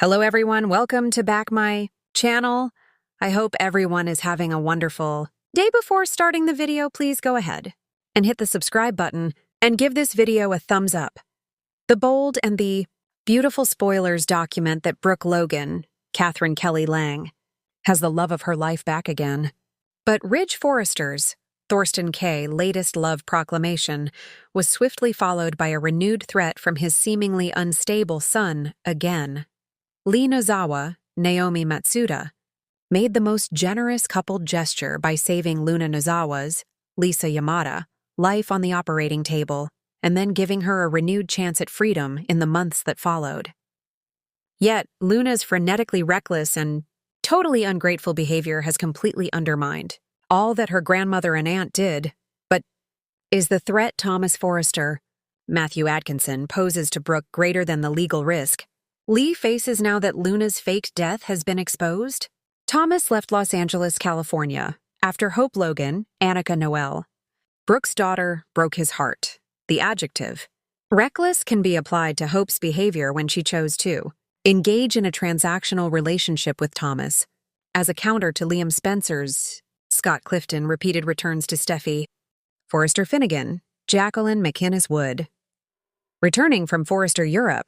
Hello everyone, welcome to back my channel. I hope everyone is having a wonderful day. Before starting the video, please go ahead and hit the subscribe button and give this video a thumbs up. The bold and the beautiful spoilers document that Brooke Logan, Catherine Kelly Lang, has the love of her life back again. But Ridge Forrester's, Thorsten Kaye's latest love proclamation was swiftly followed by a renewed threat from his seemingly unstable son again. Lee Nozawa, Naomi Matsuda, made the most generous coupled gesture by saving Luna Nozawa's, Lisa Yamada, life on the operating table and then giving her a renewed chance at freedom in the months that followed. Yet, Luna's frenetically reckless and totally ungrateful behavior has completely undermined all that her grandmother and aunt did. But is the threat Thomas Forrester, Matthew Atkinson, poses to Brooke greater than the legal risk Lee faces now that Luna's faked death has been exposed? Thomas left Los Angeles, California, after Hope Logan, Annika Noel, Brooke's daughter, broke his heart. The adjective reckless can be applied to Hope's behavior when she chose to engage in a transactional relationship with Thomas, as a counter to Liam Spencer's, Scott Clifton, repeated returns to Steffi, Forrester Finnegan, Jacqueline McInnes Wood. Returning from Forrester Europe,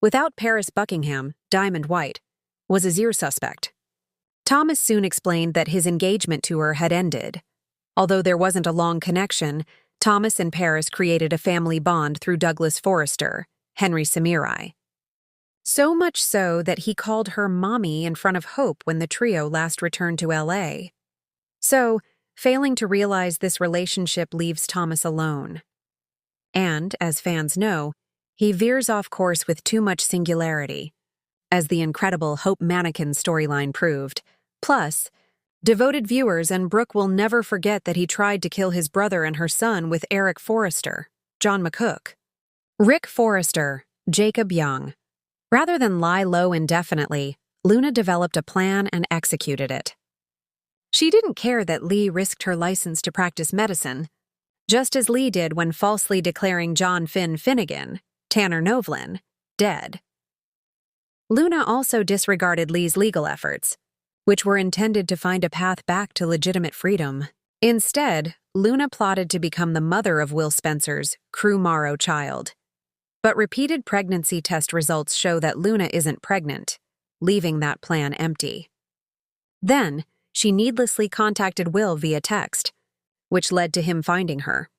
without Paris Buckingham, Diamond White, was a zero suspect. Thomas soon explained that his engagement to her had ended. Although there wasn't a long connection, Thomas and Paris created a family bond through Douglas Forrester, Henry Samirai. So much so that he called her Mommy in front of Hope when the trio last returned to L.A. So, failing to realize this relationship leaves Thomas alone. And, as fans know, he veers off course with too much singularity, as the incredible Hope Mannequin storyline proved. Plus, devoted viewers and Brooke will never forget that he tried to kill his brother and her son with Eric Forrester, John McCook, Rick Forrester, Jacob Young. Rather than lie low indefinitely, Luna developed a plan and executed it. She didn't care that Lee risked her license to practice medicine, just as Lee did when falsely declaring John Finn Finnegan, Tanner Novlin, dead. Luna also disregarded Lee's legal efforts, which were intended to find a path back to legitimate freedom. Instead, Luna plotted to become the mother of Will Spencer's Crew Morrow child. But repeated pregnancy test results show that Luna isn't pregnant, leaving that plan empty. Then, she needlessly contacted Will via text, which led to him finding her.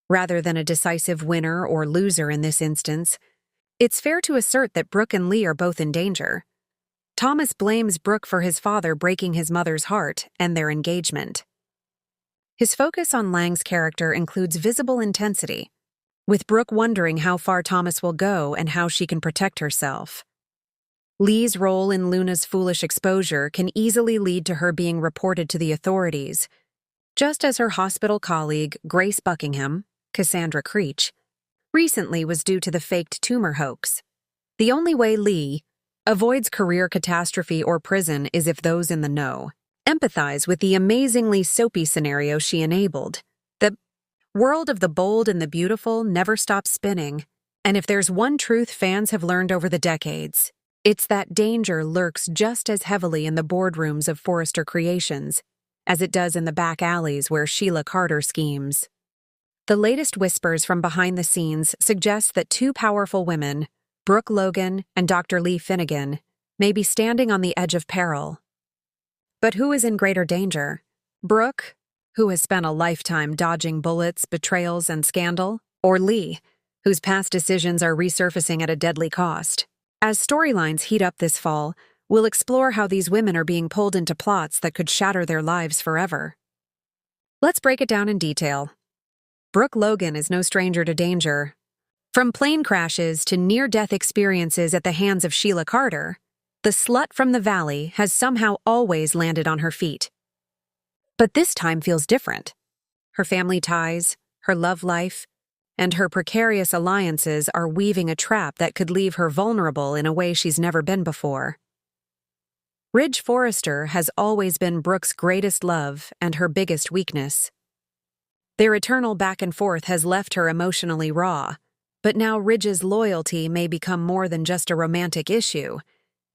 Rather than a decisive winner or loser in this instance, it's fair to assert that Brooke and Lee are both in danger. Thomas blames Brooke for his father breaking his mother's heart and their engagement. His focus on Lang's character includes visible intensity, with Brooke wondering how far Thomas will go and how she can protect herself. Lee's role in Luna's foolish exposure can easily lead to her being reported to the authorities, just as her hospital colleague, Grace Buckingham, Cassandra Creech, recently was due to the faked tumor hoax. The only way Lee avoids career catastrophe or prison is if those in the know empathize with the amazingly soapy scenario she enabled. The world of the bold and the beautiful never stops spinning, and if there's one truth fans have learned over the decades, it's that danger lurks just as heavily in the boardrooms of Forrester Creations as it does in the back alleys where Sheila Carter schemes. The latest whispers from behind the scenes suggest that two powerful women, Brooke Logan and Dr. Lee Finnegan, may be standing on the edge of peril. But who is in greater danger? Brooke, who has spent a lifetime dodging bullets, betrayals, and scandal, or Lee, whose past decisions are resurfacing at a deadly cost? As storylines heat up this fall, we'll explore how these women are being pulled into plots that could shatter their lives forever. Let's break it down in detail. Brooke Logan is no stranger to danger. From plane crashes to near-death experiences at the hands of Sheila Carter, the slut from the valley has somehow always landed on her feet. But this time feels different. Her family ties, her love life, and her precarious alliances are weaving a trap that could leave her vulnerable in a way she's never been before. Ridge Forrester has always been Brooke's greatest love and her biggest weakness. Their eternal back and forth has left her emotionally raw, but now Ridge's loyalty may become more than just a romantic issue.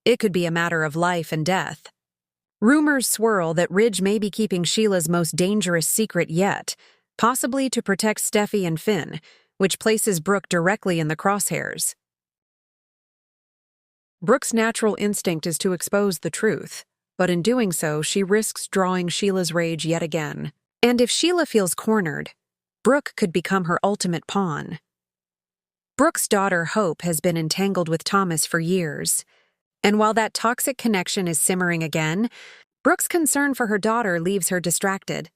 It could be a matter of life and death. Rumors swirl that Ridge may be keeping Sheila's most dangerous secret yet, possibly to protect Steffi and Finn, which places Brooke directly in the crosshairs. Brooke's natural instinct is to expose the truth, but in doing so, she risks drawing Sheila's rage yet again. And if Sheila feels cornered, Brooke could become her ultimate pawn. Brooke's daughter, Hope, has been entangled with Thomas for years, and while that toxic connection is simmering again, Brooke's concern for her daughter leaves her distracted.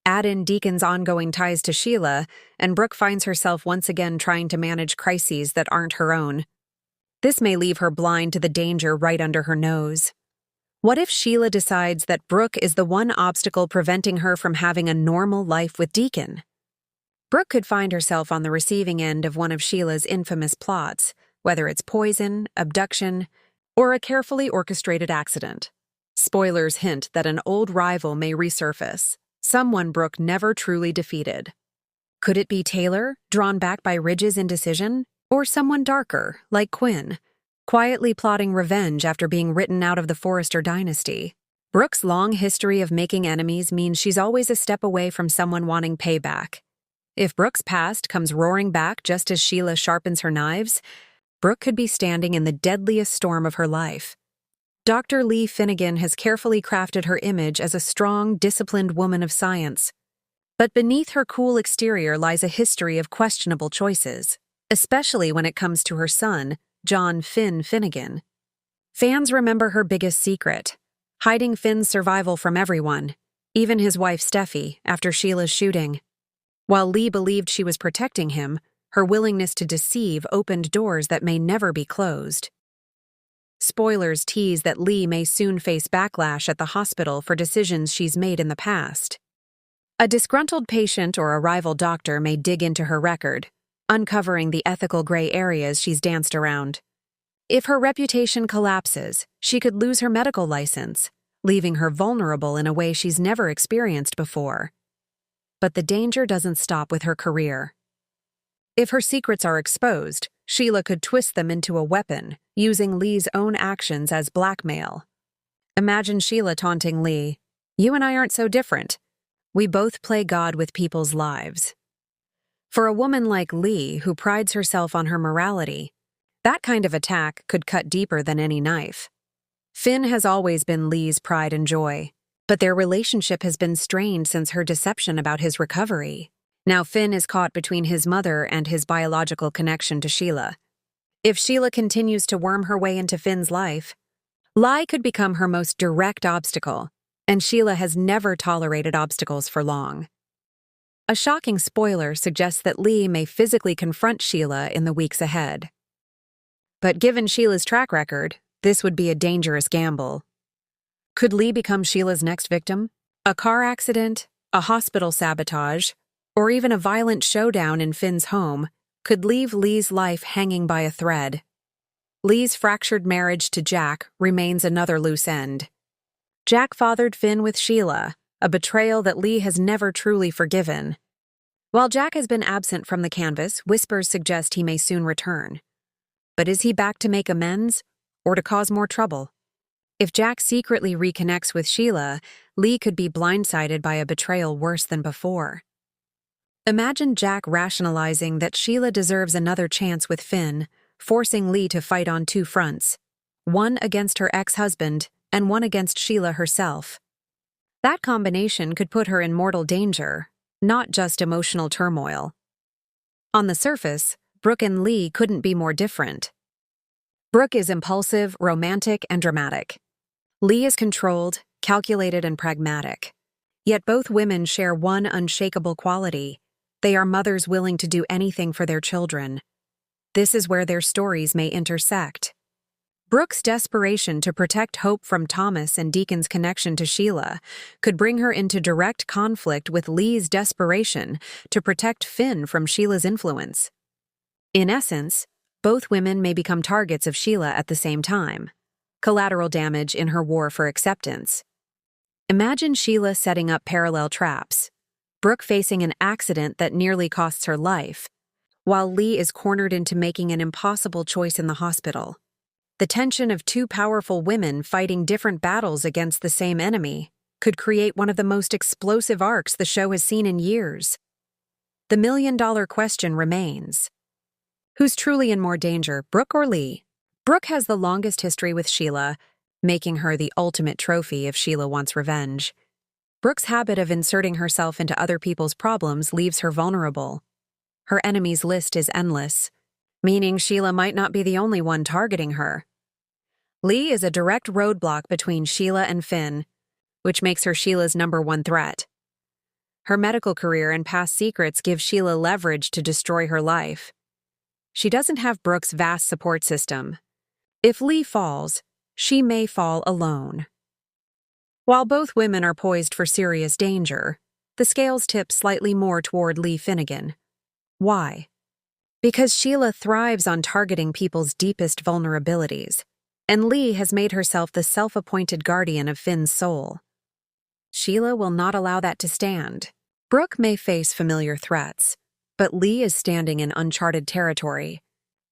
Add in Deacon's ongoing ties to Sheila, and Brooke finds herself once again trying to manage crises that aren't her own. This may leave her blind to the danger right under her nose. What if Sheila decides that Brooke is the one obstacle preventing her from having a normal life with Deacon? Brooke could find herself on the receiving end of one of Sheila's infamous plots, whether it's poison, abduction, or a carefully orchestrated accident. Spoilers hint that an old rival may resurface, someone Brooke never truly defeated. Could it be Taylor, drawn back by Ridge's indecision, or someone darker, like Quinn, quietly plotting revenge after being written out of the Forrester dynasty? Brooke's long history of making enemies means she's always a step away from someone wanting payback. If Brooke's past comes roaring back just as Sheila sharpens her knives, Brooke could be standing in the deadliest storm of her life. Dr. Lee Finnegan has carefully crafted her image as a strong, disciplined woman of science. But beneath her cool exterior lies a history of questionable choices, especially when it comes to her son, John Finn Finnegan. Fans remember her biggest secret, hiding Finn's survival from everyone, even his wife Steffi, after Sheila's shooting. While Lee believed she was protecting him, her willingness to deceive opened doors that may never be closed. Spoilers tease that Lee may soon face backlash at the hospital for decisions she's made in the past. A disgruntled patient or a rival doctor may dig into her record, uncovering the ethical gray areas she's danced around. If her reputation collapses, she could lose her medical license, leaving her vulnerable in a way she's never experienced before. But the danger doesn't stop with her career. If her secrets are exposed, Sheila could twist them into a weapon, using Lee's own actions as blackmail. Imagine Sheila taunting Lee, "You and I aren't so different. We both play God with people's lives." For a woman like Lee, who prides herself on her morality, that kind of attack could cut deeper than any knife. Finn has always been Lee's pride and joy, but their relationship has been strained since her deception about his recovery. Now Finn is caught between his mother and his biological connection to Sheila. If Sheila continues to worm her way into Finn's life, Lie could become her most direct obstacle, and Sheila has never tolerated obstacles for long. A shocking spoiler suggests that Lee may physically confront Sheila in the weeks ahead. But given Sheila's track record, this would be a dangerous gamble. Could Lee become Sheila's next victim? A car accident, a hospital sabotage, or even a violent showdown in Finn's home could leave Lee's life hanging by a thread. Lee's fractured marriage to Jack remains another loose end. Jack fathered Finn with Sheila, a betrayal that Lee has never truly forgiven. While Jack has been absent from the canvas, whispers suggest he may soon return. But is he back to make amends, or to cause more trouble? If Jack secretly reconnects with Sheila, Lee could be blindsided by a betrayal worse than before. Imagine Jack rationalizing that Sheila deserves another chance with Finn, forcing Lee to fight on two fronts, one against her ex-husband and one against Sheila herself. That combination could put her in mortal danger, not just emotional turmoil. On the surface, Brooke and Lee couldn't be more different. Brooke is impulsive, romantic, and dramatic. Lee is controlled, calculated, and pragmatic. Yet both women share one unshakable quality: they are mothers willing to do anything for their children. This is where their stories may intersect. Brooke's desperation to protect Hope from Thomas and Deacon's connection to Sheila could bring her into direct conflict with Lee's desperation to protect Finn from Sheila's influence. In essence, both women may become targets of Sheila at the same time, collateral damage in her war for acceptance. Imagine Sheila setting up parallel traps, Brooke facing an accident that nearly costs her life, while Lee is cornered into making an impossible choice in the hospital. The tension of two powerful women fighting different battles against the same enemy could create one of the most explosive arcs the show has seen in years. The million-dollar question remains: who's truly in more danger, Brooke or Lee? Brooke has the longest history with Sheila, making her the ultimate trophy if Sheila wants revenge. Brooke's habit of inserting herself into other people's problems leaves her vulnerable. Her enemies list is endless, meaning Sheila might not be the only one targeting her. Lee is a direct roadblock between Sheila and Finn, which makes her Sheila's #1 threat. Her medical career and past secrets give Sheila leverage to destroy her life. She doesn't have Brooke's vast support system. If Lee falls, she may fall alone. While both women are poised for serious danger, the scales tip slightly more toward Lee Finnegan. Why? Because Sheila thrives on targeting people's deepest vulnerabilities, and Lee has made herself the self-appointed guardian of Finn's soul. Sheila will not allow that to stand. Brooke may face familiar threats, but Lee is standing in uncharted territory,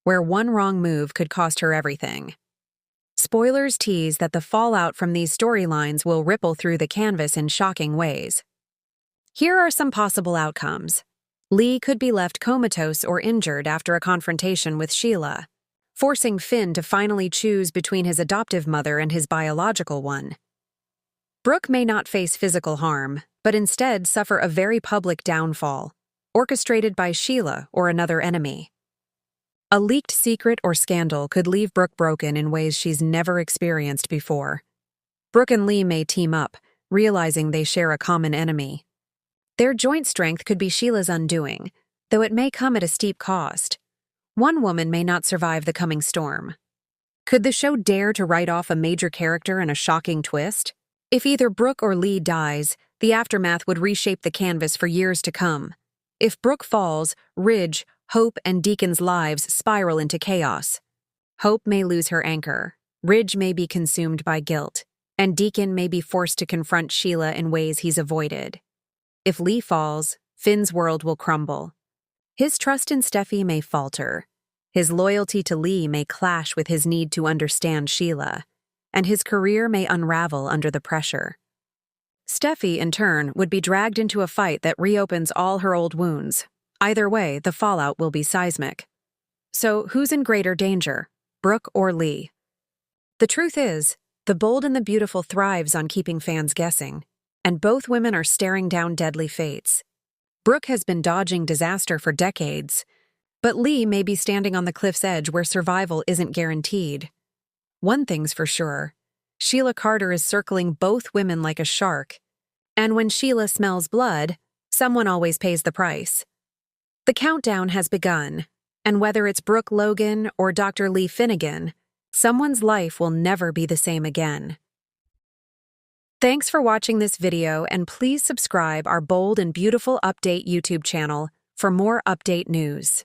where one wrong move could cost her everything. Spoilers tease that the fallout from these storylines will ripple through the canvas in shocking ways. Here are some possible outcomes. Lee could be left comatose or injured after a confrontation with Sheila, forcing Finn to finally choose between his adoptive mother and his biological one. Brooke may not face physical harm, but instead suffer a very public downfall, orchestrated by Sheila or another enemy. A leaked secret or scandal could leave Brooke broken in ways she's never experienced before. Brooke and Lee may team up, realizing they share a common enemy. Their joint strength could be Sheila's undoing, though it may come at a steep cost. One woman may not survive the coming storm. Could the show dare to write off a major character in a shocking twist? If either Brooke or Lee dies, the aftermath would reshape the canvas for years to come. If Brooke falls, Ridge, Hope, and Deacon's lives spiral into chaos. Hope may lose her anchor, Ridge may be consumed by guilt, and Deacon may be forced to confront Sheila in ways he's avoided. If Lee falls, Finn's world will crumble. His trust in Steffi may falter. His loyalty to Lee may clash with his need to understand Sheila, and his career may unravel under the pressure. Steffi, in turn, would be dragged into a fight that reopens all her old wounds. Either way, the fallout will be seismic. So, who's in greater danger, Brooke or Lee? The truth is, The Bold and the Beautiful thrives on keeping fans guessing, and both women are staring down deadly fates. Brooke has been dodging disaster for decades, but Lee may be standing on the cliff's edge where survival isn't guaranteed. One thing's for sure, Sheila Carter is circling both women like a shark, and when Sheila smells blood, someone always pays the price. The countdown has begun, and whether it's Brooke Logan or Dr. Lee Finnegan, someone's life will never be the same again. Thanks for watching this video, and please subscribe our Bold and Beautiful Update YouTube channel for more update news.